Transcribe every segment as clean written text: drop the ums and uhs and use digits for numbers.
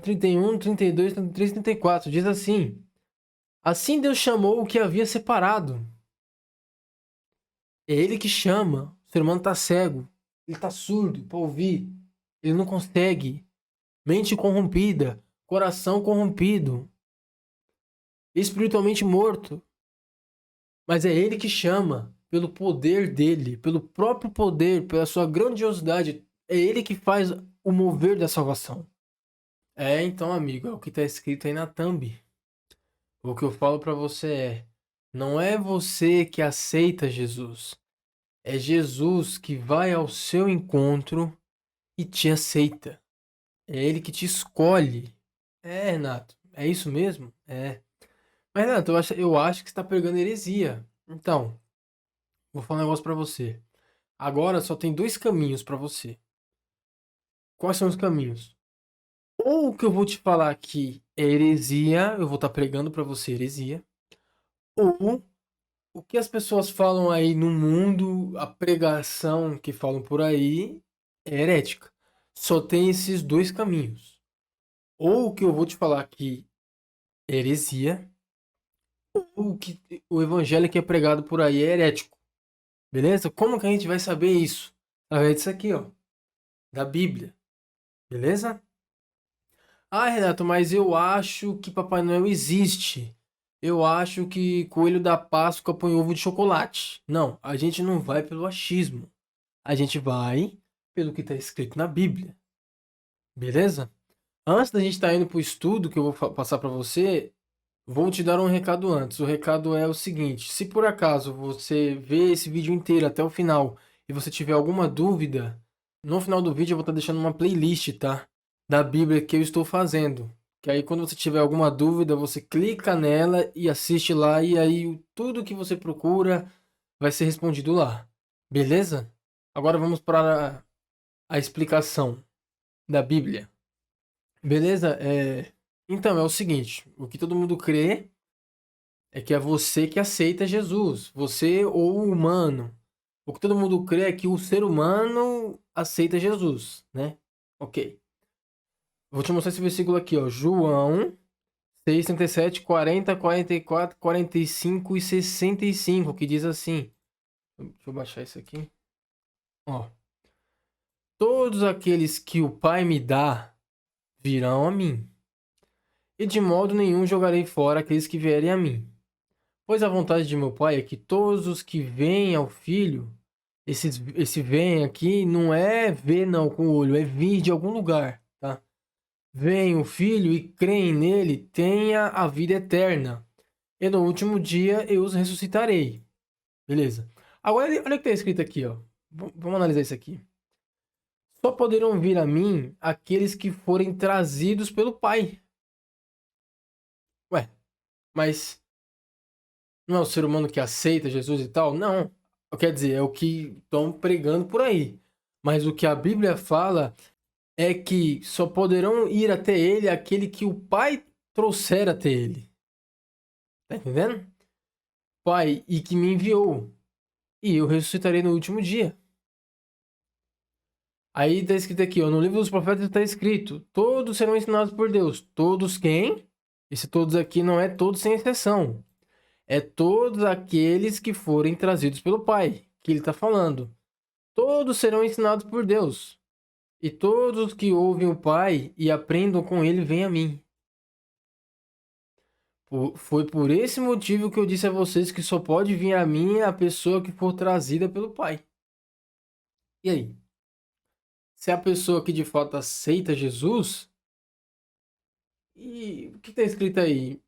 31, 32, 33, 34. Diz assim: Assim Deus chamou o que havia separado. É ele que chama. O ser humano tá cego. Ele tá surdo para ouvir. Ele não consegue. Mente corrompida. Coração corrompido. Espiritualmente morto. Mas é ele que chama. Pelo poder dele. Pelo próprio poder. Pela sua grandiosidade. É ele que faz o mover da salvação. É, então, amigo. É o que tá escrito aí na thumb. O que eu falo para você é: não é você que aceita Jesus. É Jesus que vai ao seu encontro e te aceita. É ele que te escolhe. É, Renato. É isso mesmo? É. Mas, Renato, eu acho que você está pregando heresia. Então, vou falar um negócio para você. Agora só tem dois caminhos para você. Quais são os caminhos? Ou o que eu vou te falar aqui é heresia, eu vou estar pregando para você heresia. Ou o que as pessoas falam aí no mundo, a pregação que falam por aí, é herética. Só tem esses dois caminhos. Ou o que eu vou te falar aqui é heresia, ou o que o evangelho que é pregado por aí é herético. Beleza? Como que a gente vai saber isso? Através disso aqui, ó, da Bíblia. Beleza? Ah, Renato, mas eu acho que Papai Noel existe. Eu acho que Coelho da Páscoa põe ovo de chocolate. Não, a gente não vai pelo achismo. A gente vai pelo que está escrito na Bíblia. Beleza? Antes da gente estar indo para o estudo que eu vou passar para você, vou te dar um recado antes. O recado é o seguinte: se por acaso você vê esse vídeo inteiro até o final e você tiver alguma dúvida, no final do vídeo eu vou estar deixando uma playlist, tá? Da Bíblia que eu estou fazendo. Que aí quando você tiver alguma dúvida, você clica nela e assiste lá e aí tudo que você procura vai ser respondido lá. Beleza? Agora vamos para a explicação da Bíblia. Beleza? Então, é o seguinte: o que todo mundo crê é que é você que aceita Jesus, você ou o humano. O que todo mundo crê é que o ser humano aceita Jesus, né? Ok. Vou te mostrar esse versículo aqui, ó. João 6, 37, 40, 44, 45 e 65, que diz assim. Deixa eu baixar isso aqui. Ó. Todos aqueles que o Pai me dá virão a mim, e de modo nenhum jogarei fora aqueles que vierem a mim. Pois a vontade de meu Pai é que todos os que vêm ao Filho, esse vem aqui não é ver não com o olho, é vir de algum lugar, tá? Vem o Filho e creem nele, tenha a vida eterna. E no último dia eu os ressuscitarei. Beleza. Agora, olha o que está escrito aqui, ó. Vamos analisar isso aqui. Só poderão vir a mim aqueles que forem trazidos pelo Pai. Ué, mas não é o ser humano que aceita Jesus e tal? Não. Quer dizer, é o que estão pregando por aí. Mas o que a Bíblia fala é que só poderão ir até ele aquele que o Pai trouxer até ele. Tá entendendo? Pai, e que me enviou. E eu ressuscitarei no último dia. Aí tá escrito aqui, ó, no livro dos profetas está escrito: todos serão ensinados por Deus. Todos quem? Esse todos aqui não é todos sem exceção. É todos aqueles que forem trazidos pelo Pai, que ele está falando. Todos serão ensinados por Deus. E todos que ouvem o Pai e aprendam com ele vêm a mim. Foi por esse motivo que eu disse a vocês que só pode vir a mim a pessoa que for trazida pelo Pai. E aí? Se a pessoa que de fato aceita Jesus, e o que está escrito aí?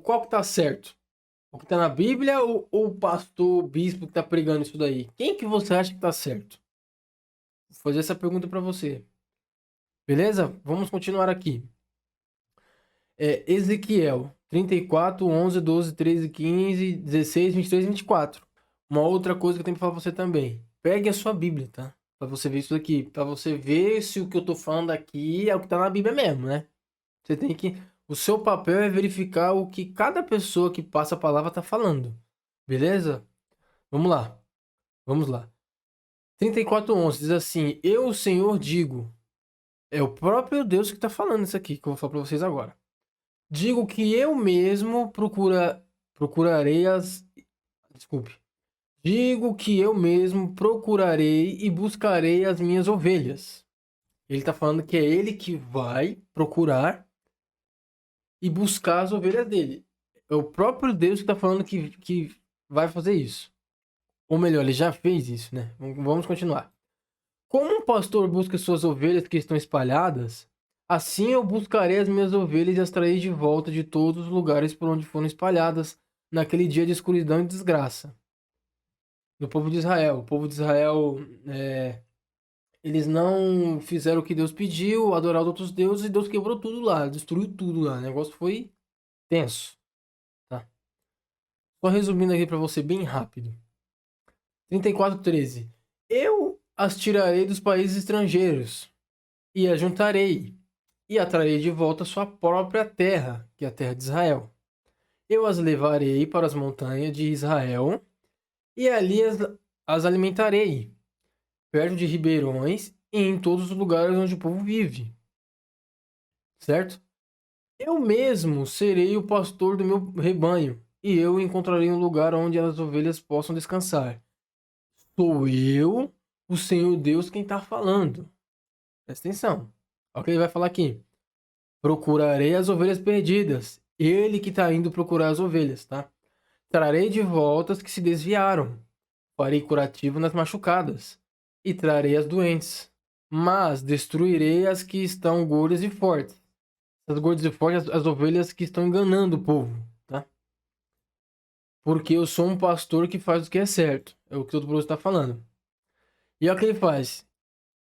Qual que está certo? O que está na Bíblia ou o pastor, o bispo que está pregando isso daí? Quem que você acha que está certo? Vou fazer essa pergunta para você. Beleza? Vamos continuar aqui. Ezequiel 34, 11, 12, 13, 15, 16, 23 e 24. Uma outra coisa que eu tenho que falar pra você também. Pegue a sua Bíblia, tá? Pra você ver isso daqui. Pra você ver se o que eu tô falando aqui é o que tá na Bíblia mesmo, né? Você tem que. O seu papel é verificar o que cada pessoa que passa a palavra tá falando. Beleza? Vamos lá. Vamos lá. 34:11 diz assim: Eu, o Senhor, digo. É o próprio Deus que está falando isso aqui, que eu vou falar para vocês agora. Digo que eu mesmo procurarei as... Desculpe. Digo que eu mesmo procurarei e buscarei as minhas ovelhas. Ele está falando que é ele que vai procurar e buscar as ovelhas dele. É o próprio Deus que está falando que vai fazer isso. Ou melhor, ele já fez isso, né? Vamos continuar. Como um pastor busca suas ovelhas que estão espalhadas, assim eu buscarei as minhas ovelhas e as trarei de volta de todos os lugares por onde foram espalhadas naquele dia de escuridão e desgraça. Do povo de Israel. O povo de Israel, eles não fizeram o que Deus pediu, adoraram outros deuses, e Deus quebrou tudo lá, destruiu tudo lá. O negócio foi tenso, tá? Só resumindo aqui para você bem rápido. 34:13. Eu as tirarei dos países estrangeiros e as juntarei e a trarei de volta à sua própria terra, que é a terra de Israel. Eu as levarei para as montanhas de Israel e ali as alimentarei, perto de ribeirões e em todos os lugares onde o povo vive. Certo? Eu mesmo serei o pastor do meu rebanho e eu encontrarei um lugar onde as ovelhas possam descansar. Sou eu, o Senhor Deus, quem está falando. Presta atenção. Olha o que ele vai falar aqui. Procurarei as ovelhas perdidas. Ele que está indo procurar as ovelhas, tá? Trarei de volta as que se desviaram. Farei curativo nas machucadas. E trarei as doentes. Mas destruirei as que estão gordas e fortes. As gordas e fortes, as ovelhas que estão enganando o povo, tá? Porque eu sou um pastor que faz o que é certo. É o que todo mundo está falando. E olha o que ele faz.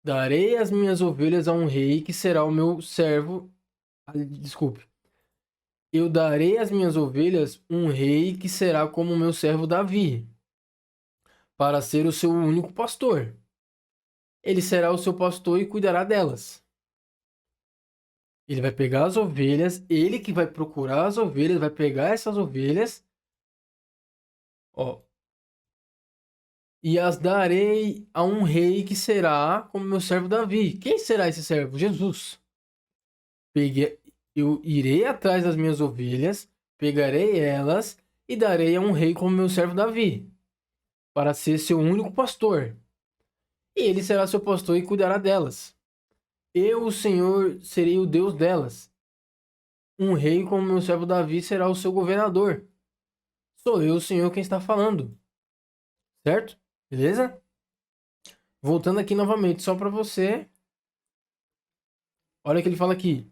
Darei as minhas ovelhas a um rei que será o meu servo. Desculpe. Eu darei às minhas ovelhas um rei que será como o meu servo Davi, para ser o seu único pastor. Ele será o seu pastor e cuidará delas. Ele vai pegar as ovelhas, ele que vai procurar as ovelhas, vai pegar essas ovelhas, ó, e as darei a um rei que será como meu servo Davi. Quem será esse servo? Jesus. Eu irei atrás das minhas ovelhas, pegarei elas e darei a um rei como meu servo Davi, para ser seu único pastor. E ele será seu pastor e cuidará delas. Eu, o Senhor, serei o Deus delas. Um rei como meu servo Davi será o seu governador. Sou eu, o Senhor, quem está falando. Certo? Beleza? Voltando aqui novamente, só para você. Olha o que ele fala aqui.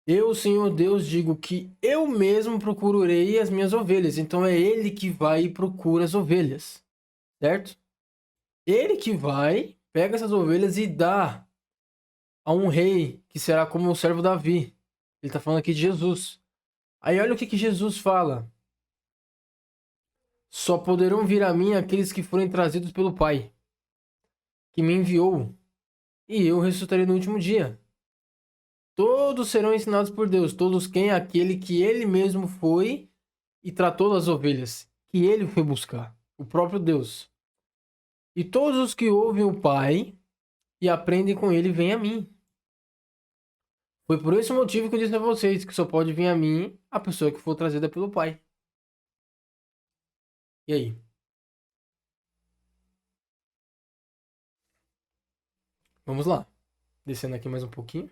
Eu, Senhor Deus, digo que eu mesmo procurarei as minhas ovelhas. Então é ele que vai e procura as ovelhas. Certo? Ele que vai, pega essas ovelhas e dá a um rei que será como o servo Davi. Ele está falando aqui de Jesus. Aí olha o que Jesus fala. Só poderão vir a mim aqueles que forem trazidos pelo Pai, que me enviou, e eu ressuscitarei no último dia. Todos serão ensinados por Deus, todos quem? Aquele que ele mesmo foi e tratou das ovelhas, que ele foi buscar, o próprio Deus. E todos os que ouvem o Pai e aprendem com ele, vêm a mim. Foi por esse motivo que eu disse a vocês que só pode vir a mim a pessoa que for trazida pelo Pai. E aí? Vamos lá. Descendo aqui mais um pouquinho.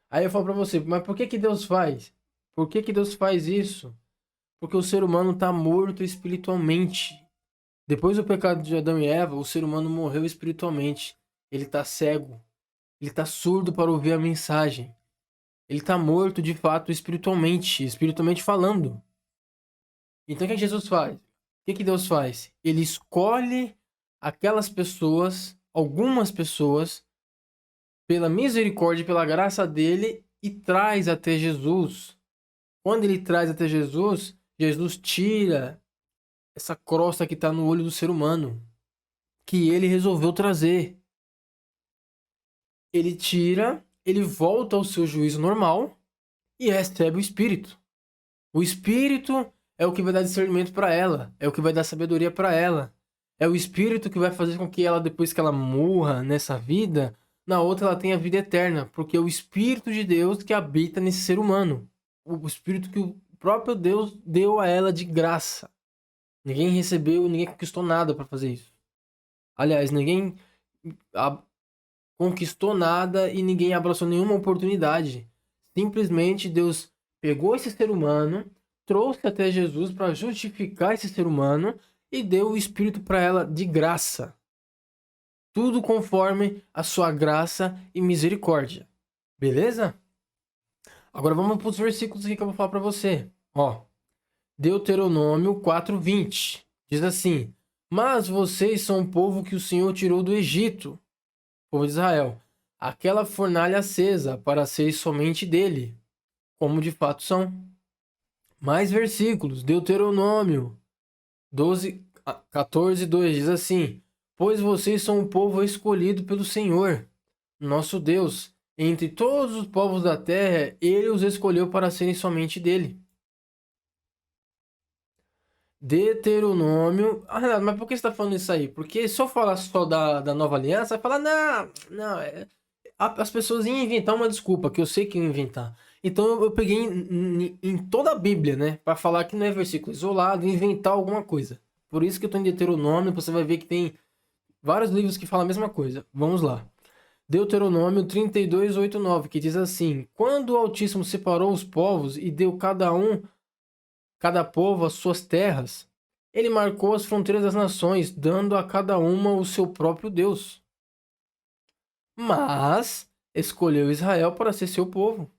Aí eu falo pra você, mas por que que Deus faz? Por que que Deus faz isso? Porque o ser humano está morto espiritualmente. Depois do pecado de Adão e Eva, o ser humano morreu espiritualmente. Ele está cego. Ele está surdo para ouvir a mensagem. Ele está morto de fato espiritualmente, espiritualmente falando. Então o que Jesus faz? O que que Deus faz? Ele escolhe aquelas pessoas, algumas pessoas, pela misericórdia e pela graça dele e traz até Jesus. Quando ele traz até Jesus, Jesus tira essa crosta que está no olho do ser humano, que ele resolveu trazer. Ele tira, ele volta ao seu juízo normal e recebe o Espírito. O Espírito é o que vai dar discernimento para ela, é o que vai dar sabedoria para ela, É o Espírito que vai fazer com que ela, depois que ela morra nessa vida, na outra ela tenha vida eterna, porque é o Espírito de Deus que habita nesse ser humano. O Espírito que o próprio Deus deu a ela de graça. Ninguém recebeu, ninguém conquistou nada para fazer isso. Aliás, ninguém conquistou nada e ninguém abraçou nenhuma oportunidade. Simplesmente Deus pegou esse ser humano, trouxe até Jesus para justificar esse ser humano e deu o Espírito para ela de graça. Tudo conforme a sua graça e misericórdia. Beleza? Agora vamos para os versículos aqui que eu vou falar para você. Ó, Deuteronômio 4:20. Diz assim: Mas vocês são o povo que o Senhor tirou do Egito, povo de Israel, aquela fornalha acesa para ser somente dele, como de fato são. Mais versículos. Deuteronômio 14:2 diz assim: Pois vocês são um povo escolhido pelo Senhor, nosso Deus. Entre todos os povos da terra, ele os escolheu para serem somente dele. Deuteronômio. Ah, Renato, mas por que você está falando isso aí? Porque se eu falar só da nova aliança, vai falar, não. As pessoas iam inventar uma desculpa, que eu sei que iam inventar. Então eu peguei em toda a Bíblia, né? Para falar que não é versículo isolado, inventar alguma coisa. Por isso que eu estou em Deuteronômio, você vai ver que tem vários livros que falam a mesma coisa. Vamos lá. Deuteronômio 32:8-9, que diz assim: Quando o Altíssimo separou os povos e deu cada povo as suas terras, ele marcou as fronteiras das nações, dando a cada uma o seu próprio Deus. Mas escolheu Israel para ser seu povo.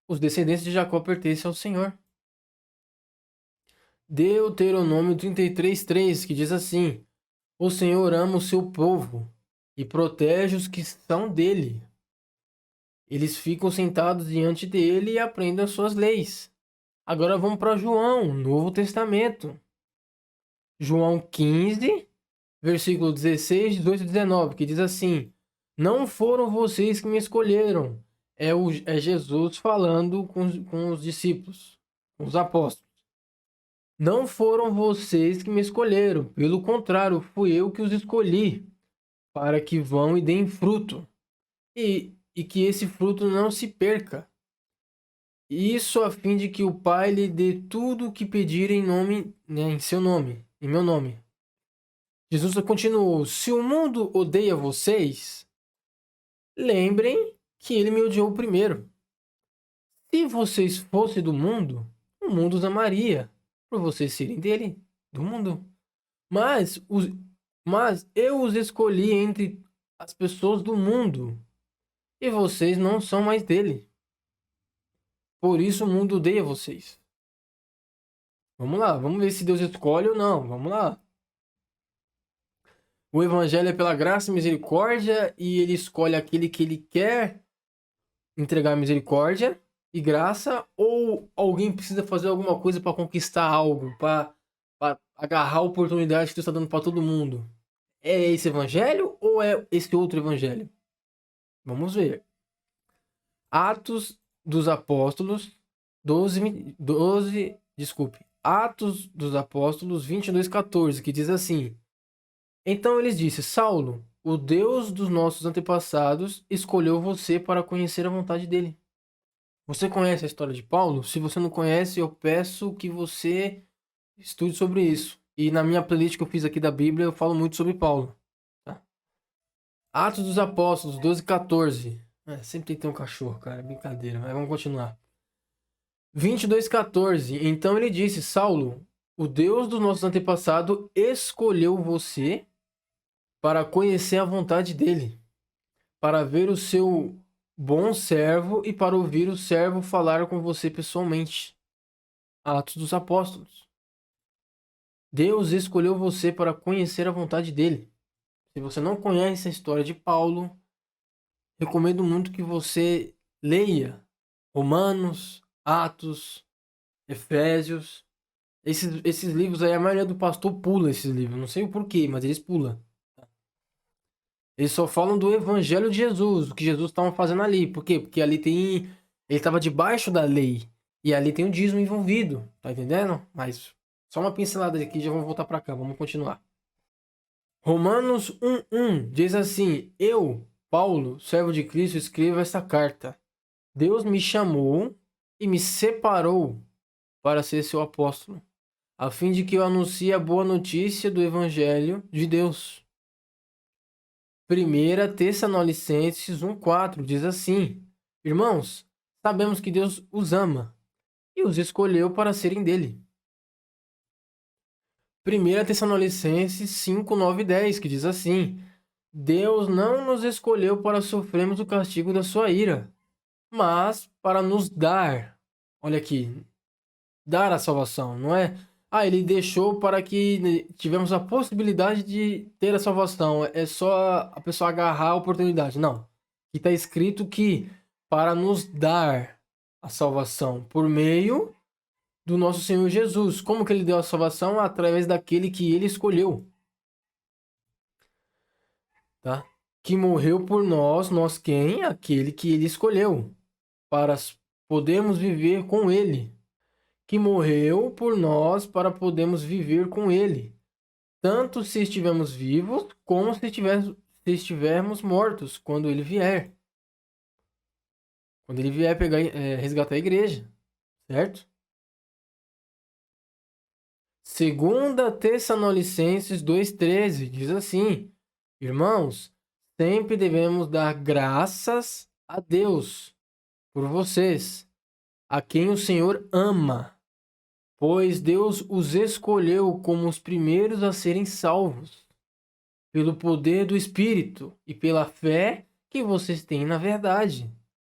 Os descendentes de Jacó pertencem ao Senhor. Deuteronômio 33:3, que diz assim: O Senhor ama o seu povo e protege os que são dele. Eles ficam sentados diante dele e aprendem as suas leis. Agora vamos para João, Novo Testamento. João 15, versículo 16, 18 e 19, que diz assim: Não foram vocês que me escolheram. É Jesus falando com os discípulos, com os apóstolos. Não foram vocês que me escolheram. Pelo contrário, fui eu que os escolhi, para que vão e deem fruto. E que esse fruto não se perca. Isso a fim de que o Pai lhe dê tudo o que pedir em nome, né, em seu nome, em meu nome. Jesus continuou: Se o mundo odeia vocês, lembrem que ele me odiou primeiro. Se vocês fossem do mundo, o mundo os amaria, por vocês serem dele, do mundo. Mas, mas eu os escolhi entre as pessoas do mundo, e vocês não são mais dele. Por isso o mundo odeia vocês. Vamos lá, vamos ver se Deus escolhe ou não. Vamos lá. O evangelho é pela graça e misericórdia, e ele escolhe aquele que ele quer entregar misericórdia e graça, ou alguém precisa fazer alguma coisa para conquistar algo, para agarrar a oportunidade que Deus está dando para todo mundo. É esse evangelho ou é esse outro evangelho? Vamos ver. Atos dos Apóstolos 22:14, que diz assim: Então eles disse: Saulo, o Deus dos nossos antepassados escolheu você para conhecer a vontade dele. Você conhece a história de Paulo? Se você não conhece, eu peço que você estude sobre isso. E na minha playlist que eu fiz aqui da Bíblia, eu falo muito sobre Paulo. Tá? Atos dos Apóstolos 12:14. Sempre tem que ter um cachorro, cara. Brincadeira, mas vamos continuar. 22:14. Então ele disse: Saulo, o Deus dos nossos antepassados escolheu você para conhecer a vontade dele, para ver o seu bom servo e para ouvir o servo falar com você pessoalmente. Atos dos Apóstolos. Deus escolheu você para conhecer a vontade dele. Se você não conhece a história de Paulo, recomendo muito que você leia Romanos, Atos, Efésios. Esses livros aí, a maioria do pastor pula esses livros. Não sei o porquê, mas eles pulam. Eles só falam do evangelho de Jesus, o que Jesus estava fazendo ali. Por quê? Porque ali tem... Ele estava debaixo da lei. E ali tem o dízimo envolvido. Tá entendendo? Mas só uma pincelada aqui, já vamos voltar para cá. Vamos continuar. Romanos 1:1 diz assim: Eu, Paulo, servo de Cristo, escrevo esta carta. Deus me chamou e me separou para ser seu apóstolo, a fim de que eu anuncie a boa notícia do Evangelho de Deus. 1 Tessalonicenses 1:4 diz assim: Irmãos, sabemos que Deus os ama e os escolheu para serem dele. 1 Tessalonicenses 5, 9 e 10, que diz assim: Deus não nos escolheu para sofrermos o castigo da sua ira, mas para nos dar, olha aqui, dar a salvação, não é? Ah, ele deixou para que tivemos a possibilidade de ter a salvação. É só a pessoa agarrar a oportunidade. Não. Aqui está escrito que para nos dar a salvação por meio do nosso Senhor Jesus. Como que ele deu a salvação? Através daquele que ele escolheu, tá? Que morreu por nós, nós quem? Aquele que ele escolheu, para podermos viver com ele. Que morreu por nós para podermos viver com ele, tanto se estivermos vivos, como se estivermos mortos, quando ele vier. Quando ele vier pegar, resgatar a igreja, certo? 2 Tessalonicenses 2:13 diz assim: Irmãos, sempre devemos dar graças a Deus por vocês, a quem o Senhor ama, pois Deus os escolheu como os primeiros a serem salvos, pelo poder do Espírito e pela fé que vocês têm na verdade,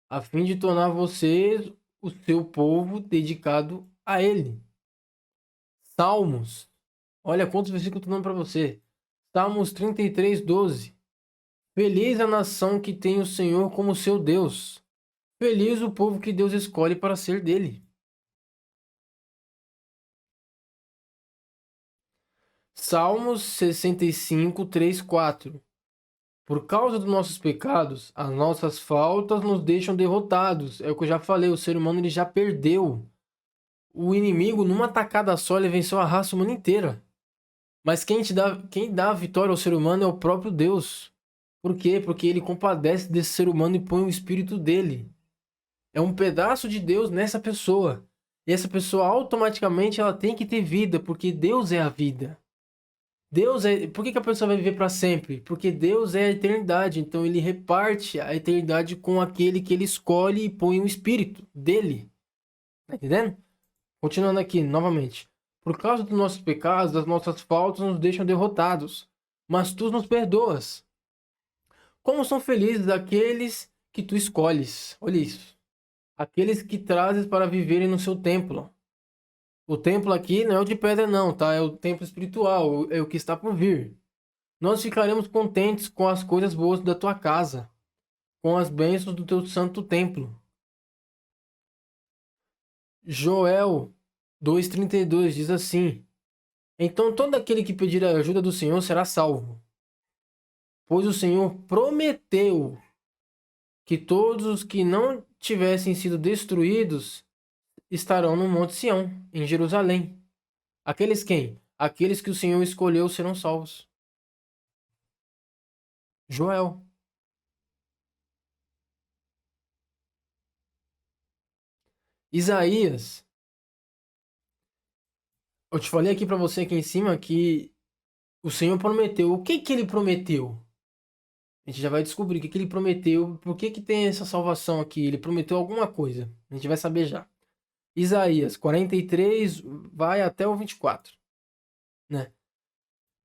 a fim de tornar vocês o seu povo dedicado a Ele. Salmos. Olha quantos versículos eu estou dando para você. Salmos 33:12. Feliz a nação que tem o Senhor como seu Deus. Feliz o povo que Deus escolhe para ser dele. Salmos 65, 3, 4. Por causa dos nossos pecados, as nossas faltas nos deixam derrotados. É o que eu já falei, o ser humano ele já perdeu. O inimigo, numa tacada só, ele venceu a raça humana inteira. Mas quem dá a vitória ao ser humano é o próprio Deus. Por quê? Porque ele compadece desse ser humano e põe o espírito dele. É um pedaço de Deus nessa pessoa. E essa pessoa automaticamente ela tem que ter vida, porque Deus é a vida. Deus é. Por que a pessoa vai viver para sempre? Porque Deus é a eternidade. Então ele reparte a eternidade com aquele que ele escolhe e põe o espírito dele. Tá entendendo? Continuando aqui, novamente. Por causa dos nossos pecados, das nossas faltas, nos deixam derrotados. Mas tu nos perdoas. Como são felizes aqueles que tu escolhes. Olha isso. Aqueles que trazes para viverem no seu templo. O templo aqui não é o de pedra não, tá? É o templo espiritual, é o que está por vir. Nós ficaremos contentes com as coisas boas da tua casa, com as bênçãos do teu santo templo. Joel 2:32 diz assim: Então todo aquele que pedir a ajuda do Senhor será salvo, pois o Senhor prometeu que todos os que não tivessem sido destruídos estarão no Monte Sião, em Jerusalém. Aqueles quem? Aqueles que o Senhor escolheu serão salvos. Joel. Isaías. Eu te falei aqui para você aqui em cima que o Senhor prometeu. O que que ele prometeu? A gente já vai descobrir o que que ele prometeu. Por que que tem essa salvação aqui? Ele prometeu alguma coisa. A gente vai saber já. Isaías 43 vai até o 24, né?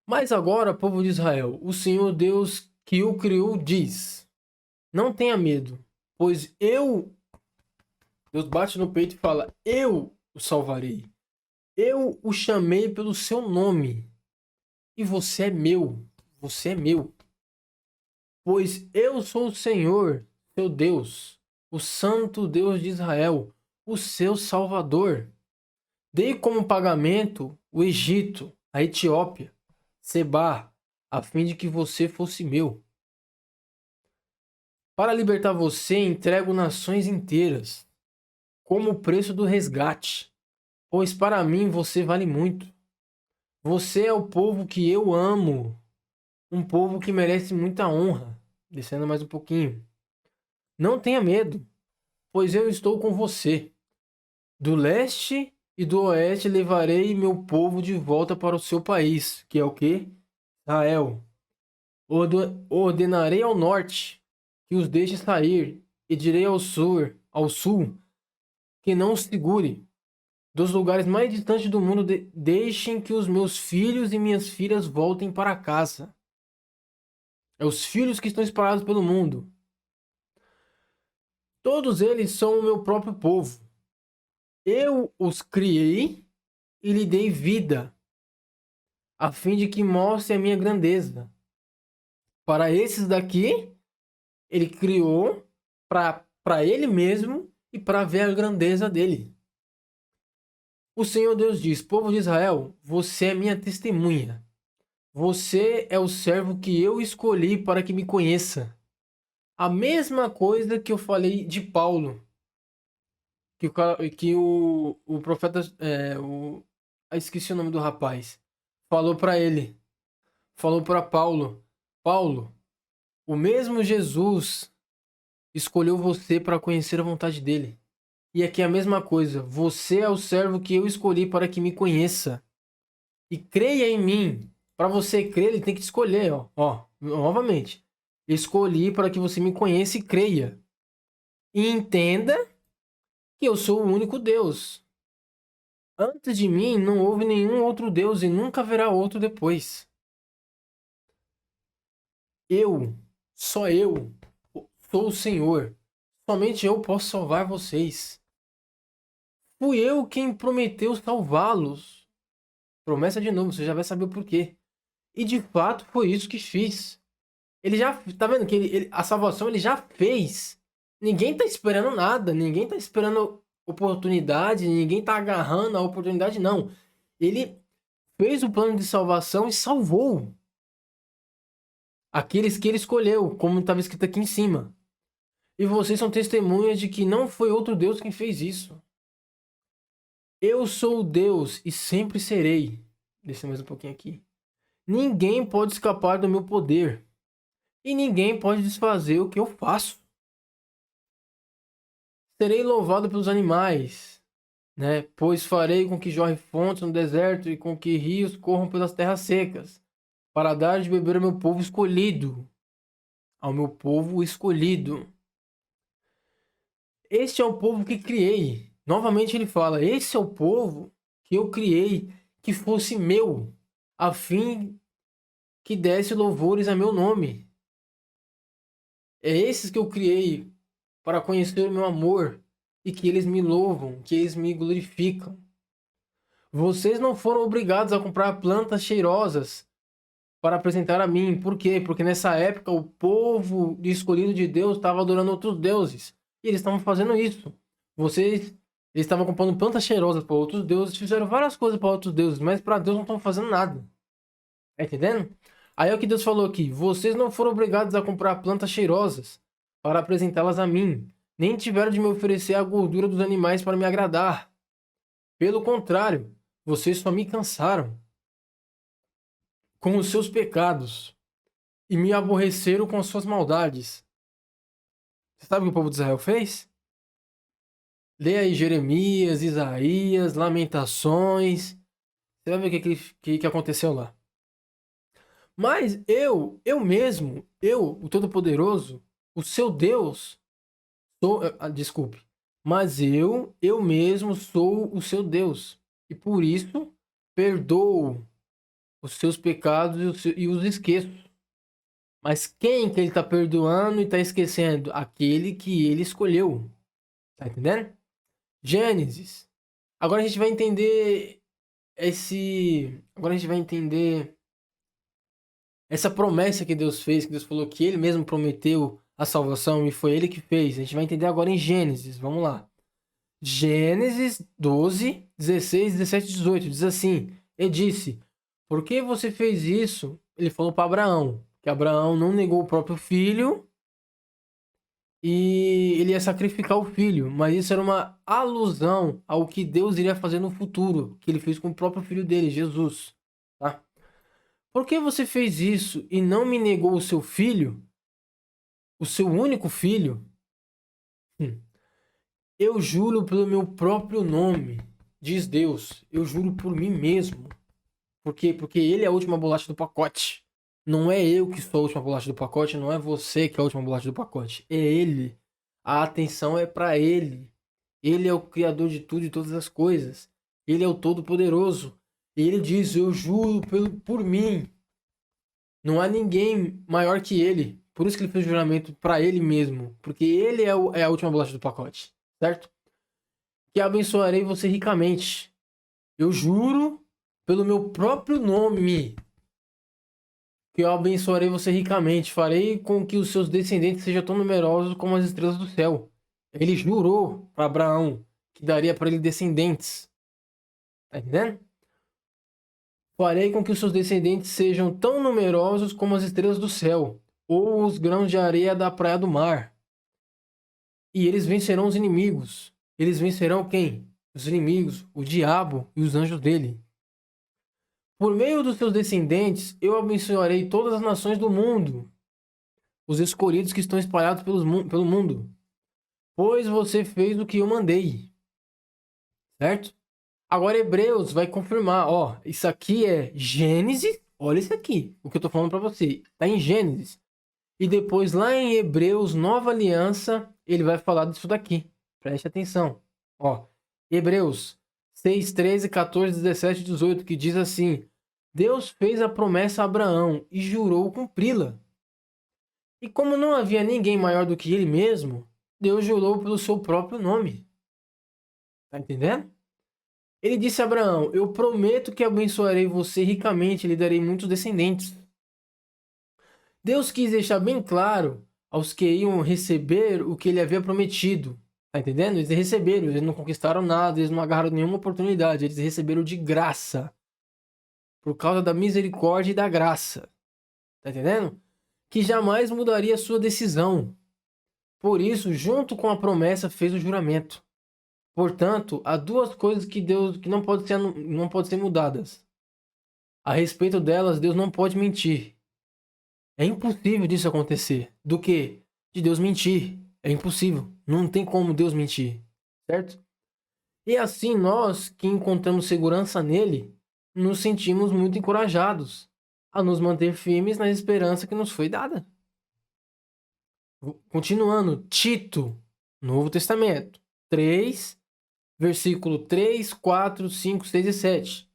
Mas agora, povo de Israel, o Senhor Deus que o criou diz: Não tenha medo, pois Deus bate no peito e fala: Eu o salvarei. Eu o chamei pelo seu nome. E você é meu. Você é meu. Pois eu sou o Senhor, seu Deus, o Santo Deus de Israel, o seu Salvador. Dei como pagamento o Egito, a Etiópia, Seba, a fim de que você fosse meu. Para libertar você, entrego nações inteiras, como o preço do resgate, pois para mim você vale muito. Você é o povo que eu amo. um povo que merece muita honra. Descendo mais um pouquinho. Não tenha medo, pois eu estou com você. Do leste e do oeste levarei meu povo de volta para o seu país, que é o quê? Israel. Ordenarei ao norte que os deixe sair, e direi ao sul, que não os segure. Dos lugares mais distantes do mundo, deixem que os meus filhos e minhas filhas voltem para casa. É os filhos que estão espalhados pelo mundo. Todos eles são o meu próprio povo. Eu os criei e lhe dei vida, a fim de que mostre a minha grandeza. Para esses daqui, ele criou para ele mesmo e para ver a grandeza dele. O Senhor Deus diz: Povo de Israel, você é minha testemunha. Você é o servo que eu escolhi para que me conheça. A mesma coisa que eu falei de Paulo, que o profeta, esqueci o nome do rapaz, falou para ele, falou para Paulo: Paulo, o mesmo Jesus escolheu você para conhecer a vontade dele. E aqui é a mesma coisa. Você é o servo que eu escolhi para que me conheça. E creia em mim. Para você crer, ele tem que te escolher, novamente. Escolhi para que você me conheça e creia. E entenda que eu sou o único Deus. Antes de mim não houve nenhum outro Deus e nunca haverá outro depois. Só eu, sou o Senhor. Somente eu posso salvar vocês. Fui eu quem prometeu salvá-los. Promessa de novo, você já vai saber o porquê. E de fato foi isso que fiz. Ele já, tá vendo que a salvação ele já fez. Ninguém tá esperando nada, ninguém tá esperando oportunidade, ninguém tá agarrando a oportunidade, não. Ele fez o plano de salvação e salvou aqueles que ele escolheu, como estava escrito aqui em cima. E vocês são testemunhas de que não foi outro Deus quem fez isso. Eu sou o Deus e sempre serei. Deixa mais um pouquinho aqui. Ninguém pode escapar do meu poder. E ninguém pode desfazer o que eu faço. Serei louvado pelos animais, né? Pois farei com que jorre fontes no deserto e com que rios corram pelas terras secas, para dar de beber ao meu povo escolhido. Ao meu povo escolhido. Este é o povo que criei. Novamente ele fala: esse é o povo que eu criei, que fosse meu, a fim que desse louvores a meu nome. É esses que eu criei para conhecer o meu amor e que eles me louvam, que eles me glorificam. Vocês não foram obrigados a comprar plantas cheirosas para apresentar a mim. Por quê? Porque nessa época o povo escolhido de Deus estava adorando outros deuses. E eles estavam fazendo isso. Eles estavam comprando plantas cheirosas para outros deuses, fizeram várias coisas para outros deuses, mas para Deus não estão fazendo nada. Tá entendendo? Aí é o que Deus falou aqui: vocês não foram obrigados a comprar plantas cheirosas para apresentá-las a mim, nem tiveram de me oferecer a gordura dos animais para me agradar. Pelo contrário, vocês só me cansaram com os seus pecados e me aborreceram com as suas maldades. Você sabe o que o povo de Israel fez? Lê aí Jeremias, Isaías, Lamentações. Você vai ver o que aconteceu lá. Mas eu mesmo, o Todo-Poderoso, o seu Deus, desculpe. Mas eu mesmo sou o seu Deus. E por isso perdoo os seus pecados e os esqueço. Mas quem que ele está perdoando e está esquecendo? Aquele que ele escolheu. Tá entendendo? Gênesis. Agora a gente vai entender Agora a gente vai entender essa promessa que Deus fez, que Deus falou que ele mesmo prometeu a salvação e foi ele que fez. A gente vai entender agora em Gênesis. Vamos lá. Gênesis 12, 16, 17 e 18. Diz assim: ele disse: por que você fez isso? Ele falou para Abraão, que Abraão não negou o próprio filho e ele ia sacrificar o filho, mas isso era uma alusão ao que Deus iria fazer no futuro, que ele fez com o próprio filho dele, Jesus, tá? Por que você fez isso e não me negou o seu filho, o seu único filho? Hum. Eu juro pelo meu próprio nome, diz Deus. Eu juro por mim mesmo. Por quê? Porque ele é a última bolacha do pacote. Não é eu que sou a última bolacha do pacote, não é você que é a última bolacha do pacote. É ele. A atenção é para ele. Ele é o criador de tudo e todas as coisas. Ele é o todo-poderoso. E ele diz: eu juro por mim. Não há ninguém maior que ele. Por isso que ele fez o juramento para ele mesmo. Porque ele é a última bolacha do pacote. Certo? Que abençoarei você ricamente. Eu juro pelo meu próprio nome que eu abençoarei você ricamente. Farei com que os seus descendentes sejam tão numerosos como as estrelas do céu. Ele jurou para Abraão que daria para ele descendentes. Tá entendendo? Farei com que os seus descendentes sejam tão numerosos como as estrelas do céu, ou os grãos de areia da praia do mar. E eles vencerão os inimigos. Eles vencerão quem? Os inimigos, o diabo e os anjos dele. Por meio dos seus descendentes, eu abençoarei todas as nações do mundo, os escolhidos que estão espalhados pelo mundo, pois você fez o que eu mandei. Certo? Agora Hebreus vai confirmar, ó, isso aqui é Gênesis, olha isso aqui, o que eu tô falando para você, tá em Gênesis. E depois lá em Hebreus, Nova Aliança, ele vai falar disso daqui. Preste atenção. Ó, Hebreus 6, 13, 14, 17 e 18, que diz assim: Deus fez a promessa a Abraão e jurou cumpri-la. E como não havia ninguém maior do que ele mesmo, Deus jurou pelo seu próprio nome. Tá entendendo? Ele disse a Abraão: eu prometo que abençoarei você ricamente e lhe darei muitos descendentes. Deus quis deixar bem claro aos que iam receber o que ele havia prometido. Tá entendendo? Eles receberam, eles não conquistaram nada, eles não agarraram nenhuma oportunidade, eles receberam de graça. Por causa da misericórdia e da graça. Tá entendendo? Que jamais mudaria a sua decisão. Por isso, junto com a promessa, fez o juramento. Portanto, há duas coisas que Deus que não pode ser mudadas. A respeito delas, Deus não pode mentir. É impossível disso acontecer. Do que? De Deus mentir. É impossível. Não tem como Deus mentir. Certo? E assim nós, que encontramos segurança nele, nos sentimos muito encorajados a nos manter firmes na esperança que nos foi dada. Continuando, Tito, Novo Testamento, 3, versículo 3, 4, 5, 6 e 7.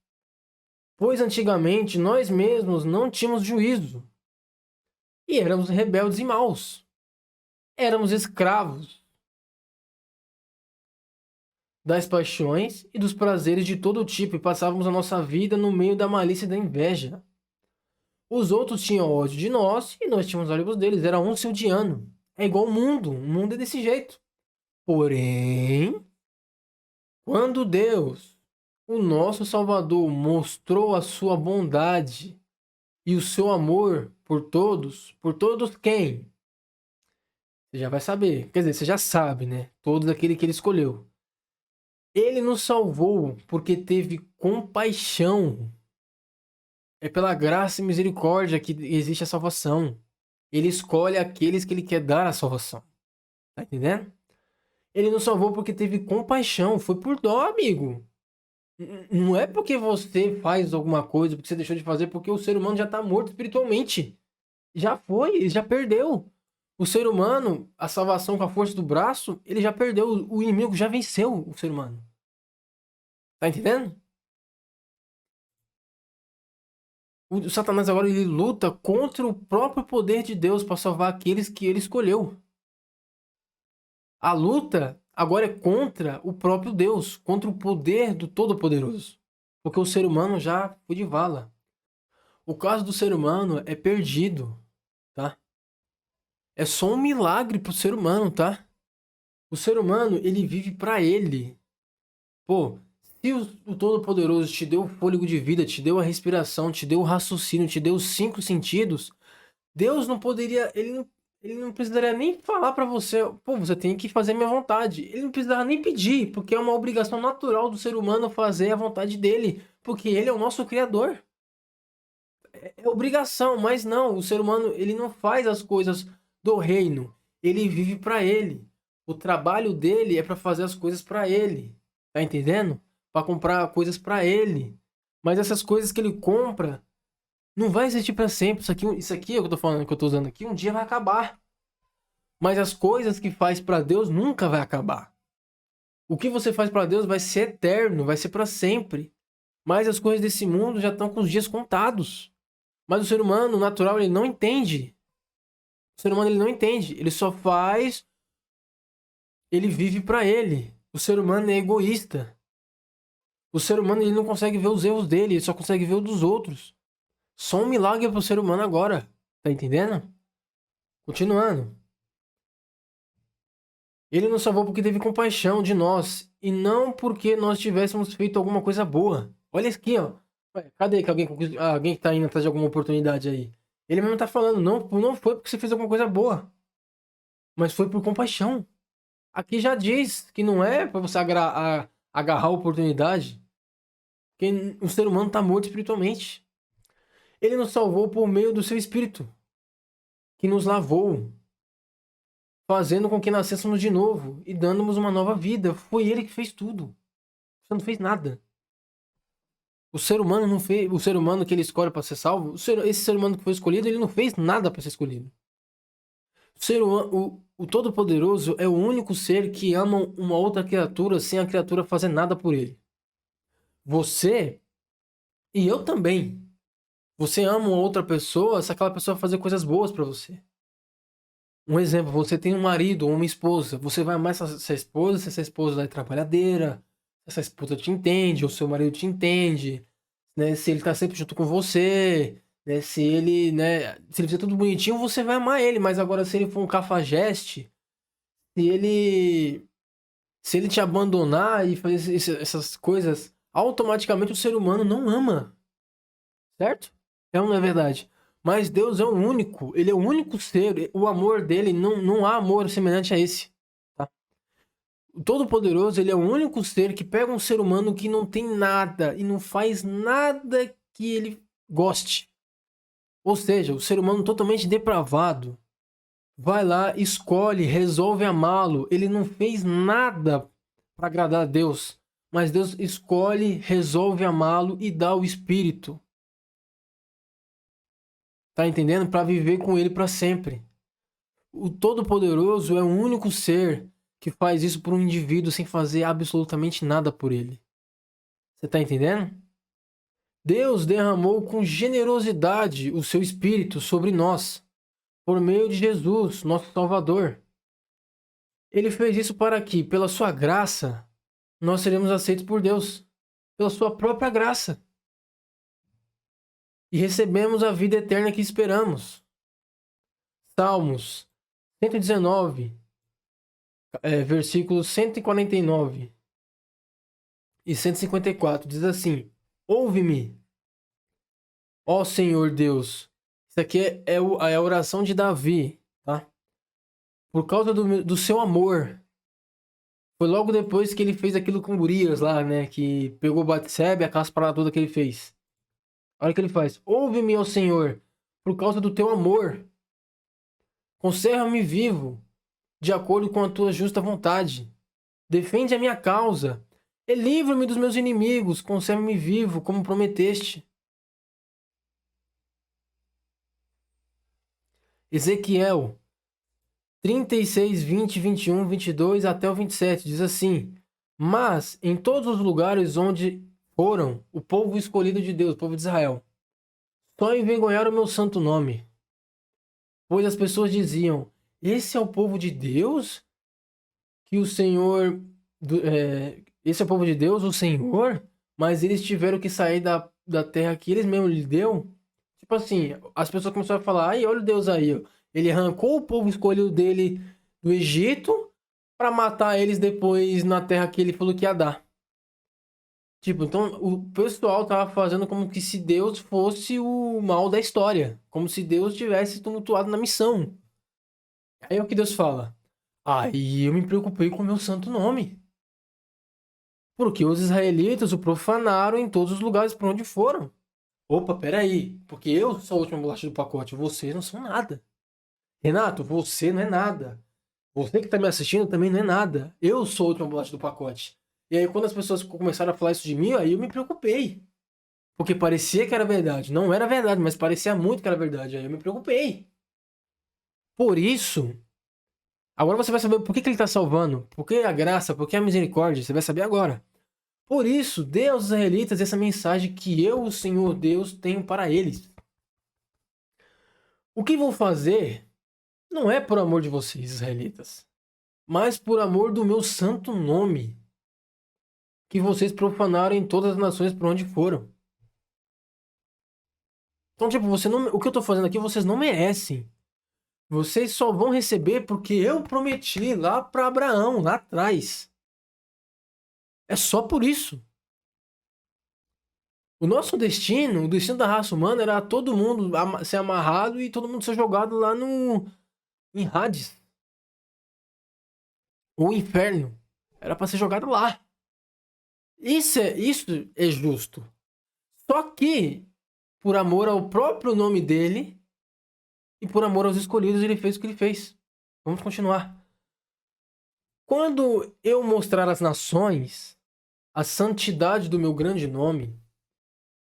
Pois antigamente nós mesmos não tínhamos juízo e éramos rebeldes e maus. Éramos escravos das paixões e dos prazeres de todo tipo e passávamos a nossa vida no meio da malícia e da inveja. Os outros tinham ódio de nós e nós tínhamos ódio deles. Era um se odiando. É igual o mundo é desse jeito. Porém, quando Deus, o nosso Salvador, mostrou a sua bondade e o seu amor por todos quem? Você já vai saber. Quer dizer, você já sabe, né? Todos aquele que ele escolheu. Ele nos salvou porque teve compaixão. É pela graça e misericórdia que existe a salvação. Ele escolhe aqueles que ele quer dar a salvação. Tá entendendo? Ele nos salvou porque teve compaixão. Foi por dó, amigo. Não é porque você faz alguma coisa, porque você deixou de fazer, porque o ser humano já tá morto espiritualmente. Já foi, ele já perdeu. O ser humano, a salvação com a força do braço, ele já perdeu. O inimigo já venceu o ser humano. Tá entendendo? O Satanás agora ele luta contra o próprio poder de Deus para salvar aqueles que ele escolheu. A luta agora é contra o próprio Deus, contra o poder do Todo-Poderoso. Porque o ser humano já foi de vala. O caso do ser humano é perdido, tá? É só um milagre pro ser humano, tá? O ser humano, ele vive para ele. Pô, se o Todo-Poderoso te deu o fôlego de vida, te deu a respiração, te deu o raciocínio, te deu os 5 sentidos, Deus não poderia, ele não precisaria nem falar para você, pô, você tem que fazer a minha vontade. Ele não precisava nem pedir, porque é uma obrigação natural do ser humano fazer a vontade dele, porque ele é o nosso criador. é obrigação, mas não, o ser humano, ele não faz as coisas do reino, ele vive para ele. O trabalho dele é para fazer as coisas para ele, tá entendendo? Para comprar coisas para ele. Mas essas coisas que ele compra não vai existir para sempre. Isso aqui é o que eu tô falando, que eu tô usando aqui, um dia vai acabar. Mas as coisas que faz para Deus nunca vai acabar. O que você faz para Deus vai ser eterno, vai ser para sempre. Mas as coisas desse mundo já estão com os dias contados. Mas o ser humano, o natural, ele não entende. O ser humano, ele não entende. Ele só faz, ele vive para ele. O ser humano é egoísta. O ser humano, ele não consegue ver os erros dele, ele só consegue ver os dos outros. Só um milagre pro ser humano agora. Tá entendendo? Continuando. Ele nos salvou porque teve compaixão de nós e não porque nós tivéssemos feito alguma coisa boa. Olha isso aqui, ó. Ué, cadê que alguém que tá indo atrás de alguma oportunidade aí? Ele mesmo tá falando, não foi porque você fez alguma coisa boa, mas foi por compaixão. Aqui já diz que não é para você agarrar a oportunidade, porque o ser humano tá morto espiritualmente. Ele nos salvou por meio do seu espírito, que nos lavou, fazendo com que nascêssemos de novo e dando-nos uma nova vida. Foi ele que fez tudo. Você não fez nada. O ser humano não fez, o ser humano que ele escolhe para ser salvo, esse ser humano que foi escolhido, ele não fez nada para ser escolhido. O Todo-Poderoso é o único ser que ama uma outra criatura sem a criatura fazer nada por ele. Você e eu também. Você ama uma outra pessoa se aquela pessoa fazer coisas boas para você. Um exemplo, você tem um marido ou uma esposa, você vai amar essa esposa se essa esposa é trabalhadeira, se essa esposa te entende, ou seu marido te entende, né? Se ele tá sempre junto com você, né? Se ele, né? Se ele fizer tudo bonitinho, você vai amar ele, mas agora se ele for um cafajeste, se ele, se ele te abandonar e fazer essas coisas, automaticamente o ser humano não ama, certo? É ou não é verdade? Mas Deus é o único, ele é o único ser, o amor dele, não há amor semelhante a esse, tá? O Todo-Poderoso, ele é o único ser que pega um ser humano que não tem nada e não faz nada que ele goste. Ou seja, o ser humano totalmente depravado vai lá, escolhe, resolve amá-lo. Ele não fez nada para agradar a Deus, mas Deus escolhe, resolve amá-lo e dá o Espírito. Tá entendendo? Para viver com ele para sempre. O Todo-Poderoso é o único ser que faz isso por um indivíduo sem fazer absolutamente nada por ele. Você tá entendendo? Deus derramou com generosidade o seu Espírito sobre nós, por meio de Jesus, nosso Salvador. Ele fez isso para que, pela sua graça, nós seremos aceitos por Deus, pela sua própria graça. E recebemos a vida eterna que esperamos. Salmos 119, versículos 149 e 154, diz assim: Ouve-me, ó Senhor Deus. Isso aqui é a oração de Davi, tá? Por causa do seu amor. Foi logo depois que ele fez aquilo com Urias lá, né? Que pegou Batseba e aquelas paradas todas que ele fez. Olha o que ele faz. Ouve-me, ó Senhor, por causa do teu amor. Conserva-me vivo, de acordo com a tua justa vontade. Defende a minha causa. E livra-me dos meus inimigos. Conserva-me vivo, como prometeste. Ezequiel 36, 20, 21, 22 até o 27 diz assim: Mas em todos os lugares onde foram o povo escolhido de Deus, o povo de Israel, só envergonharam o meu santo nome. Pois as pessoas diziam: Esse é o povo de Deus? Que o Senhor. Esse é o povo de Deus, o Senhor? Mas eles tiveram que sair da terra que eles mesmos lhe deu. Tipo assim, as pessoas começaram a falar: Ai, olha o Deus aí, ó. Ele arrancou o povo escolhido dele do Egito para matar eles depois na terra que ele falou que ia dar. Tipo, então o pessoal tava fazendo como que se Deus fosse o mal da história. Como se Deus tivesse tumultuado na missão. Aí é o que Deus fala: Aí eu me preocupei com o meu santo nome. Porque os israelitas o profanaram em todos os lugares por onde foram. Opa, peraí, porque eu sou a última bolacha do pacote, vocês não são nada. Renato, você não é nada. Você que tá me assistindo também não é nada. Eu sou a última bolacha do pacote. E aí, quando as pessoas começaram a falar isso de mim, aí eu me preocupei. Porque parecia que era verdade. Não era verdade, mas parecia muito que era verdade. Aí eu me preocupei. Por isso, agora você vai saber por que ele está salvando. Por que a graça, por que a misericórdia. Você vai saber agora. Por isso, dê aos israelitas essa mensagem que eu, o Senhor Deus, tenho para eles. O que vou fazer não é por amor de vocês, israelitas, mas por amor do meu santo nome, que vocês profanaram em todas as nações por onde foram. Então, tipo, você não, o que eu tô fazendo aqui vocês não merecem. Vocês só vão receber porque eu prometi lá para Abraão, lá atrás. É só por isso. O nosso destino, o destino da raça humana era todo mundo ser amarrado e todo mundo ser jogado lá no em Hades, ou inferno. Era para ser jogado lá. Isso é justo. Só que, por amor ao próprio nome dele e por amor aos escolhidos, ele fez o que ele fez. Vamos continuar. Quando eu mostrar às nações a santidade do meu grande nome,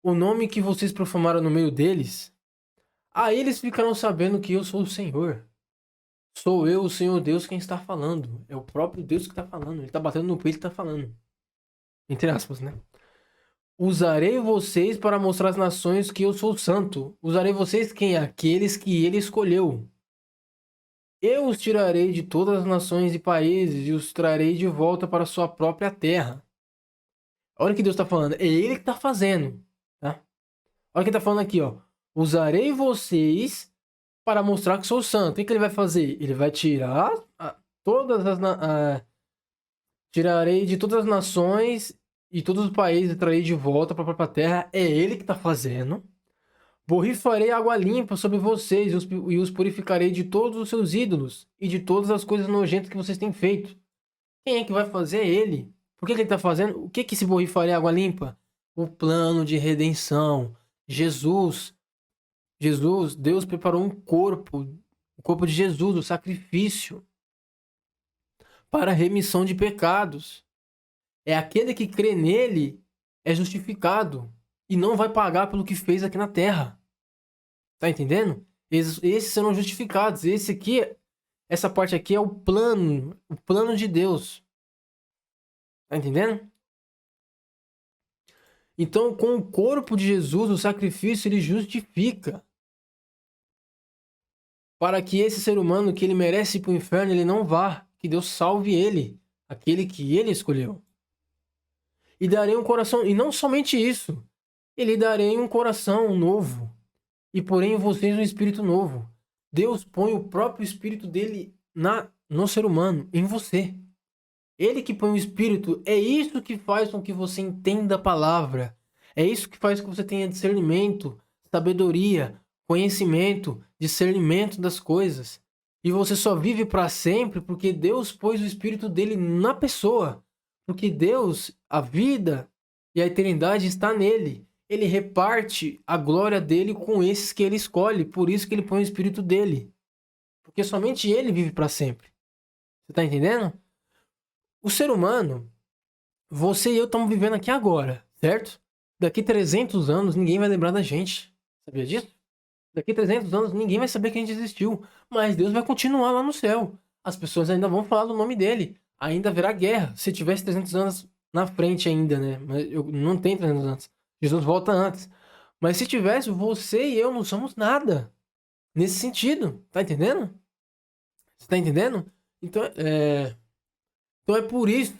o nome que vocês profanaram no meio deles, aí eles ficarão sabendo que eu sou o Senhor. Sou eu, o Senhor Deus, quem está falando. É o próprio Deus que está falando. Ele está batendo no peito e está falando. Entre aspas, né? Usarei vocês para mostrar às nações que eu sou santo. Usarei vocês quem? Aqueles que ele escolheu. Eu os tirarei de todas as nações e países e os trarei de volta para sua própria terra. Olha o que Deus está falando. É ele que está fazendo. Tá? Olha o que ele está falando aqui, ó. Usarei vocês para mostrar que sou santo. O que ele vai fazer? Ele vai tirar todas as... tirarei de todas as nações e todos os países e trarei de volta para a própria terra. É ele que está fazendo. Borrifarei água limpa sobre vocês e os purificarei de todos os seus ídolos e de todas as coisas nojentas que vocês têm feito. Quem é que vai fazer? É ele. Por que ele está fazendo? O que que se borrifarei água limpa? O plano de redenção. Jesus. Jesus, Deus preparou um corpo. O corpo de Jesus, o sacrifício. Para a remissão de pecados. É aquele que crê nele é justificado. E não vai pagar pelo que fez aqui na terra. Tá entendendo? Esses serão justificados. Esse aqui, essa parte aqui é o plano de Deus. Tá entendendo? Então, com o corpo de Jesus, o sacrifício ele justifica. Para que esse ser humano que ele merece ir para o inferno, ele não vá. Que Deus salve ele, aquele que ele escolheu. E darei um coração, e não somente isso, ele darei um coração novo. E porém em vocês um espírito novo. Deus põe o próprio espírito dele no ser humano, em você. Ele que põe o espírito, é isso que faz com que você entenda a palavra. É isso que faz com que você tenha discernimento, sabedoria, conhecimento, discernimento das coisas. E você só vive para sempre porque Deus pôs o espírito dele na pessoa. Porque Deus, a vida e a eternidade está nele. Ele reparte a glória dele com esses que ele escolhe. Por isso que ele põe o espírito dele. Porque somente ele vive para sempre. Você tá entendendo? O ser humano, você e eu estamos vivendo aqui agora, certo? Daqui 300 anos ninguém vai lembrar da gente. Sabia disso? Daqui 300 anos ninguém vai saber que a gente existiu. Mas Deus vai continuar lá no céu. As pessoas ainda vão falar do nome dele. Ainda haverá guerra. Se tivesse 300 anos na frente ainda, né? Mas eu não tenho 300 anos. Jesus volta antes. Mas se tivesse, você e eu não somos nada. Nesse sentido. Tá entendendo? Você tá entendendo? Então é por isso.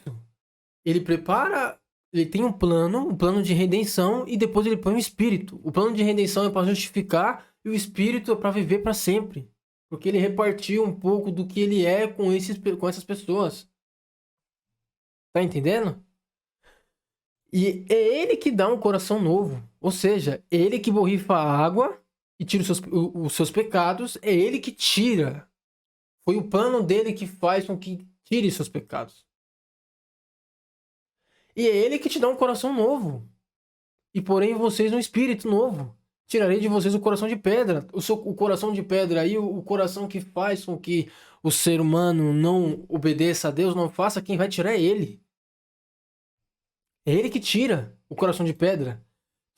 Ele prepara, ele tem um plano de redenção e depois ele põe o espírito. O plano de redenção é para justificar e o espírito é para viver para sempre. Porque ele repartiu um pouco do que ele é com essas pessoas. Tá entendendo? E é ele que dá um coração novo. Ou seja, é ele que borrifa a água e tira os seus pecados. É ele que tira. Foi o plano dele que faz com que tire seus pecados. E é ele que te dá um coração novo. E porém vocês um espírito novo. Tirarei de vocês o coração de pedra. O coração de pedra aí, o coração que faz com que o ser humano não obedeça a Deus, não faça, quem vai tirar é ele. É ele que tira o coração de pedra.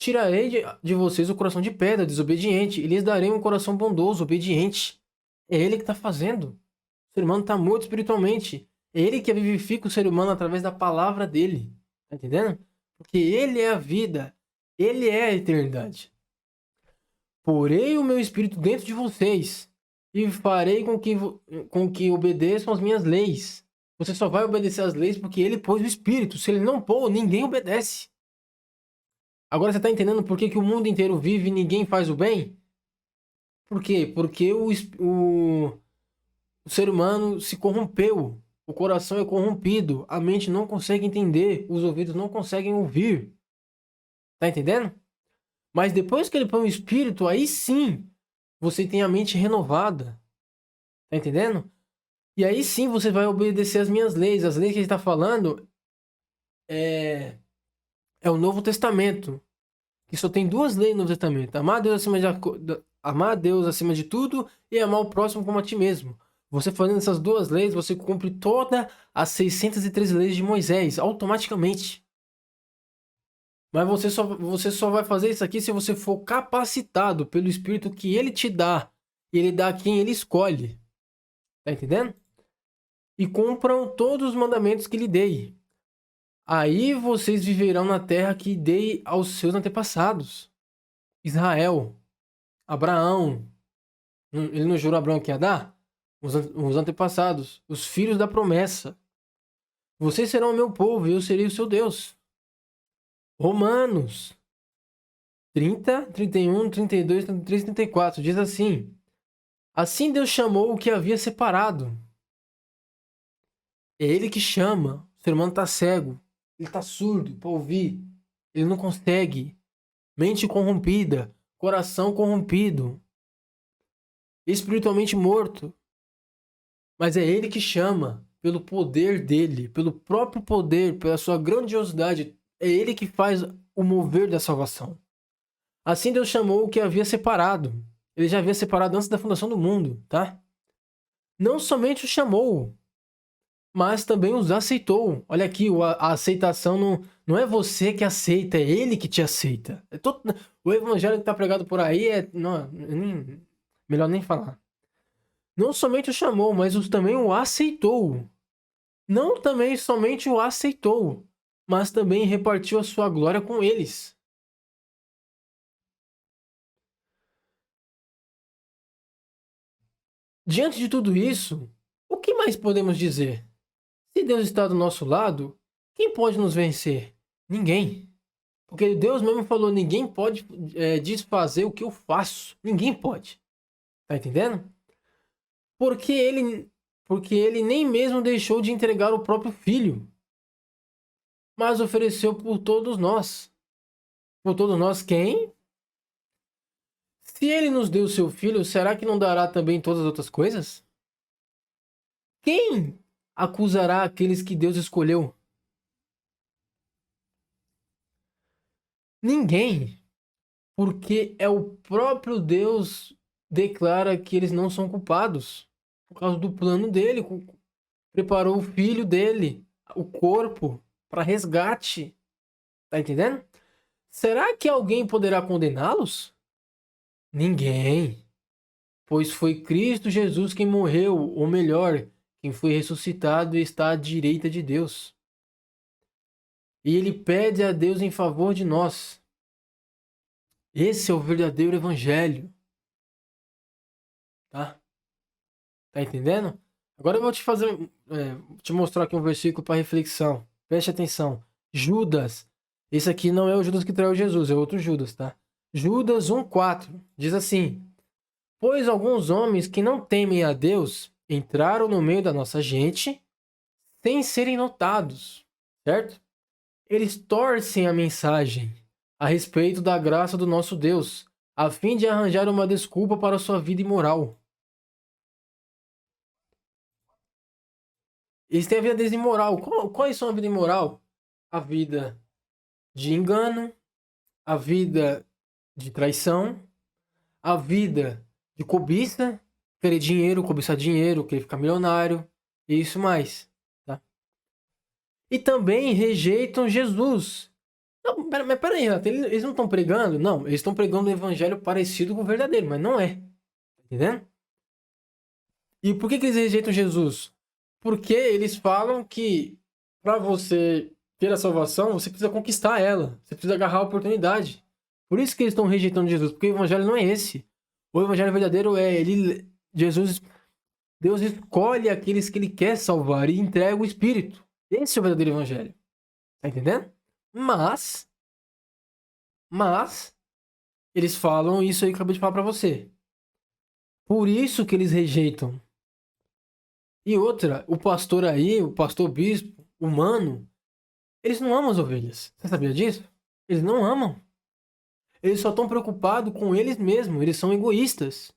Tirarei de vocês o coração de pedra, desobediente, e lhes darei um coração bondoso, obediente. É ele que está fazendo. O ser humano está morto espiritualmente. É ele que vivifica o ser humano através da palavra dele. Tá entendendo? Porque ele é a vida. Ele é a eternidade. Porei o meu espírito dentro de vocês e farei com que obedeçam as minhas leis. Você só vai obedecer às leis porque ele pôs o espírito. Se ele não pôr, ninguém obedece. Agora você está entendendo por que, que o mundo inteiro vive e ninguém faz o bem? Por quê? Porque o ser humano se corrompeu. O coração é corrompido. A mente não consegue entender. Os ouvidos não conseguem ouvir. Tá entendendo? Mas depois que ele põe o espírito, aí sim você tem a mente renovada. Tá entendendo? E aí sim você vai obedecer as minhas leis. As leis que ele está falando é o Novo Testamento. Que só tem duas leis no Novo Testamento. Amar a Deus acima de tudo e amar o próximo como a ti mesmo. Você fazendo essas duas leis, você cumpre todas as 613 leis de Moisés, automaticamente. Mas você só vai fazer isso aqui se você for capacitado pelo Espírito que ele te dá. E ele dá a quem ele escolhe. Tá entendendo? E cumpram todos os mandamentos que lhe dei. Aí vocês viverão na terra que dei aos seus antepassados. Israel, Abraão. Ele não jurou a Abraão que ia dar? Os antepassados, os filhos da promessa. Vocês serão o meu povo e eu serei o seu Deus. Romanos 30, 31, 32, 33, 34 diz assim: Assim Deus chamou o que havia separado. É ele que chama. O ser humano está cego. Ele está surdo para ouvir. Ele não consegue. Mente corrompida. Coração corrompido. Espiritualmente morto. Mas é ele que chama. Pelo poder dele. Pelo próprio poder. Pela sua grandiosidade. É ele que faz o mover da salvação. Assim Deus chamou o que havia separado. Ele já havia separado antes da fundação do mundo, tá? Não somente o chamou, mas também os aceitou. Olha aqui, a aceitação não é você que aceita, é ele que te aceita. O evangelho que está pregado por aí melhor nem falar. Não somente o chamou, mas também o aceitou. Não também somente o aceitou, mas também repartiu a sua glória com eles. Diante de tudo isso, o que mais podemos dizer? Se Deus está do nosso lado, quem pode nos vencer? Ninguém. Porque Deus mesmo falou, ninguém pode desfazer o que eu faço. Ninguém pode. Tá entendendo? Porque ele nem mesmo deixou de entregar o próprio filho, mas ofereceu por todos nós. Por todos nós quem? Se ele nos deu seu filho, será que não dará também todas as outras coisas? Quem acusará aqueles que Deus escolheu? Ninguém. Porque é o próprio Deus declara que eles não são culpados. Por causa do plano dele. Preparou o filho dele, o corpo, para resgate. Tá entendendo? Será que alguém poderá condená-los? Ninguém. Pois foi Cristo Jesus quem morreu, ou melhor, quem foi ressuscitado e está à direita de Deus. E ele pede a Deus em favor de nós. Esse é o verdadeiro evangelho. Tá? Tá entendendo? Agora eu vou te mostrar aqui um versículo para reflexão. Preste atenção. Judas. Esse aqui não é o Judas que traiu Jesus, é outro Judas, tá? Judas 1,4 diz assim: Pois alguns homens que não temem a Deus entraram no meio da nossa gente sem serem notados, certo? Eles torcem a mensagem a respeito da graça do nosso Deus, a fim de arranjar uma desculpa para sua vida imoral. Eles têm a vida deles imoral. Quais são a vida imoral? A vida de engano, a vida de traição, a vida de cobiça, querer dinheiro, cobiçar dinheiro, querer ficar milionário, e isso mais, tá? E também rejeitam Jesus. Não, mas peraí, Renato, eles não estão pregando? Não, eles estão pregando um evangelho parecido com o verdadeiro, mas não é. Tá entendendo? E por que eles rejeitam Jesus? Porque eles falam que para você ter a salvação, você precisa conquistar ela. Você precisa agarrar a oportunidade. Por isso que eles estão rejeitando Jesus, porque o evangelho não é esse. O evangelho verdadeiro é Jesus, Deus escolhe aqueles que ele quer salvar e entrega o Espírito. Esse é o verdadeiro evangelho. Tá entendendo? Mas eles falam isso aí que eu acabei de falar para você. Por isso que eles rejeitam. E outra, o pastor aí, o pastor bispo, humano, eles não amam as ovelhas. Você sabia disso? Eles não amam. Eles só estão preocupados com eles mesmos. Eles são egoístas.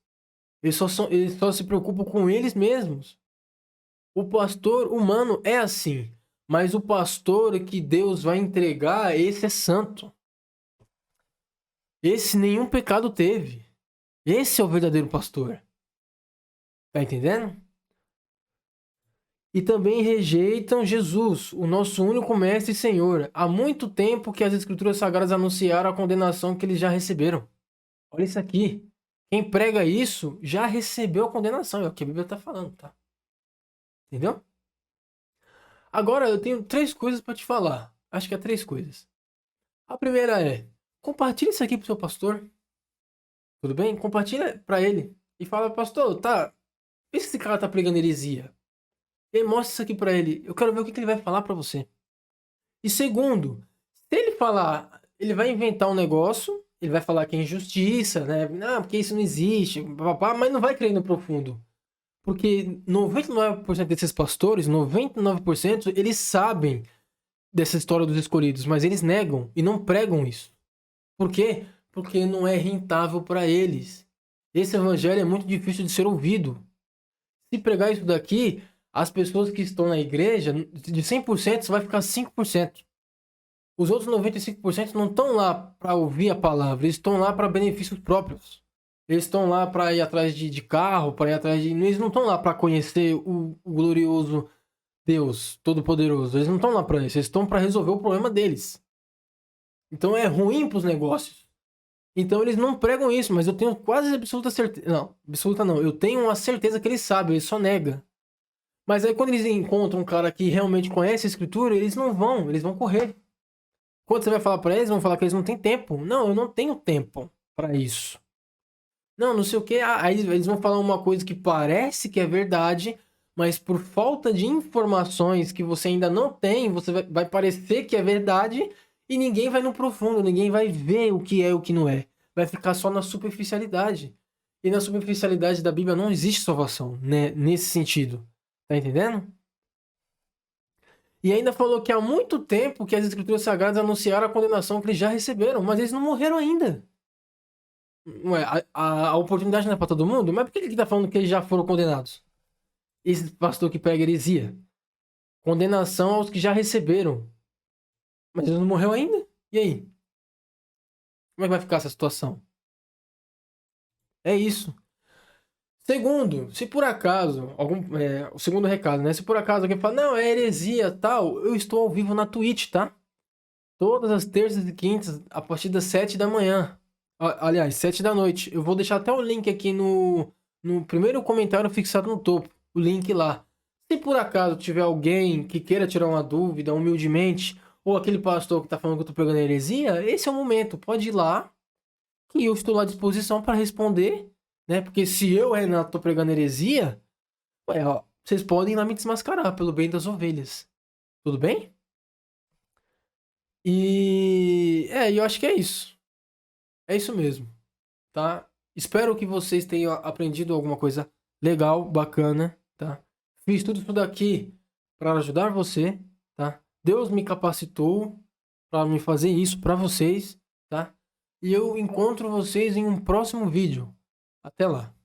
Eles só se preocupam com eles mesmos. O pastor humano é assim. Mas o pastor que Deus vai entregar, esse é santo. Esse nenhum pecado teve. Esse é o verdadeiro pastor. Tá entendendo? E também rejeitam Jesus, o nosso único mestre e Senhor. Há muito tempo que as Escrituras Sagradas anunciaram a condenação que eles já receberam. Olha isso aqui. Quem prega isso já recebeu a condenação. É o que a Bíblia está falando, tá? Entendeu? Agora eu tenho 3 coisas para te falar. Acho que é 3 coisas. A primeira é: compartilhe isso aqui pro seu pastor. Tudo bem? Compartilha para ele. E fala, pastor, tá? Vê se esse cara tá pregando heresia. E aí mostra isso aqui para ele. Eu quero ver o que ele vai falar para você. E segundo, se ele falar, ele vai inventar um negócio, ele vai falar que é injustiça, né? Não, porque isso não existe, papapá, mas não vai crer no profundo. Porque 99% desses pastores, 99%, eles sabem dessa história dos escolhidos, mas eles negam e não pregam isso. Por quê? Porque não é rentável para eles. Esse evangelho é muito difícil de ser ouvido. Se pregar isso daqui, as pessoas que estão na igreja, de 100%, só vai ficar 5%. Os outros 95% não estão lá para ouvir a palavra, eles estão lá para benefícios próprios. Eles estão lá para ir atrás de carro, para ir atrás de. Eles não estão lá para conhecer o glorioso Deus Todo-Poderoso. Eles não estão lá para isso, eles estão para resolver o problema deles. Então é ruim para os negócios. Então eles não pregam isso, mas eu tenho quase absoluta certeza. Não, absoluta não. Eu tenho uma certeza que eles sabem, eles só negam. Mas aí quando eles encontram um cara que realmente conhece a escritura, eles não vão, eles vão correr. Quando você vai falar para eles, vão falar que eles não têm tempo. Não, eu não tenho tempo para isso. Não, não sei o que. Aí eles vão falar uma coisa que parece que é verdade, mas por falta de informações que você ainda não tem, você vai parecer que é verdade e ninguém vai no profundo, ninguém vai ver o que é e o que não é. Vai ficar só na superficialidade. E na superficialidade da Bíblia não existe salvação, né? Nesse sentido. Tá entendendo? E ainda falou que há muito tempo que as Escrituras Sagradas anunciaram a condenação que eles já receberam, mas eles não morreram ainda. Ué, a oportunidade não é para todo mundo? Mas por que ele está falando que eles já foram condenados? Esse pastor que prega heresia. Condenação aos que já receberam. Mas eles não morreram ainda? E aí? Como é que vai ficar essa situação? É isso. Segundo, se por acaso, o segundo recado, né? Se por acaso alguém fala, não, é heresia tal, eu estou ao vivo na Twitch, tá? Todas as terças e quintas, a partir das 7 da manhã. Aliás, 7 da noite. Eu vou deixar até o link aqui no primeiro comentário fixado no topo. O link lá. Se por acaso tiver alguém que queira tirar uma dúvida humildemente, ou aquele pastor que tá falando que eu tô pregando heresia, esse é o momento. Pode ir lá, que eu estou lá à disposição para responder, né? Porque se eu, Renato, tô pregando heresia, ué, ó, vocês podem ir lá me desmascarar pelo bem das ovelhas. Tudo bem? Eu acho que é isso. É isso mesmo, tá? Espero que vocês tenham aprendido alguma coisa legal, bacana, tá? Fiz tudo isso daqui para ajudar você, tá? Deus me capacitou para me fazer isso para vocês, tá? E eu encontro vocês em um próximo vídeo. Até lá.